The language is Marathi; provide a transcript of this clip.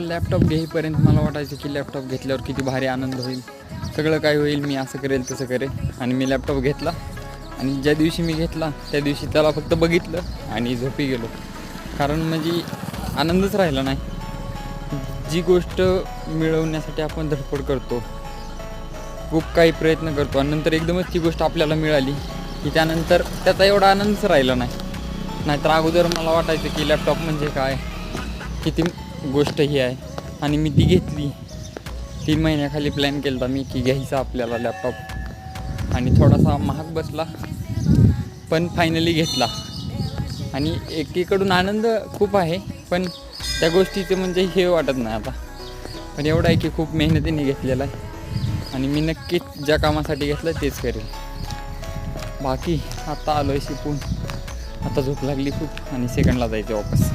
लॅपटॉप घेईपर्यंत मला वाटायचं की लॅपटॉप घेतल्यावर किती भारी आनंद होईल, सगळं काय होईल, मी असं करेल तसं करेल. आणि मी लॅपटॉप घेतला आणि ज्या दिवशी मी घेतला त्या दिवशी त्याला फक्त बघितलं आणि झोपी गेलो. कारण म्हणजे आनंदच राहिला नाही. जी गोष्ट मिळवण्यासाठी आपण धडपड करतो, खूप काही प्रयत्न करतो आणि नंतर एकदमच ती गोष्ट आपल्याला मिळाली की त्यानंतर त्याचा एवढा आनंदच राहिला नाही. नाहीतर अगोदर मला वाटायचं की लॅपटॉप म्हणजे काय, किती गोष्ट ही आहे. आणि मी ती घेतली. 3 महिन्याखाली प्लॅन केला होता मी की घ्यायचा आपल्याला लॅपटॉप, आणि थोडासा महाग बसला पण फायनली घेतला. आणि एकीकडून आनंद खूप आहे, पण त्या गोष्टीचं म्हणजे हे वाटत नाही आता. पण एवढं आहे की खूप मेहनतीने घेतलेला आहे आणि मी नक्कीच ज्या कामासाठी घेतलं तेच करेल. बाकी आता आलो आहे शिकून, आता झोप लागली खूप आणि सेकंडला जायचं वापस.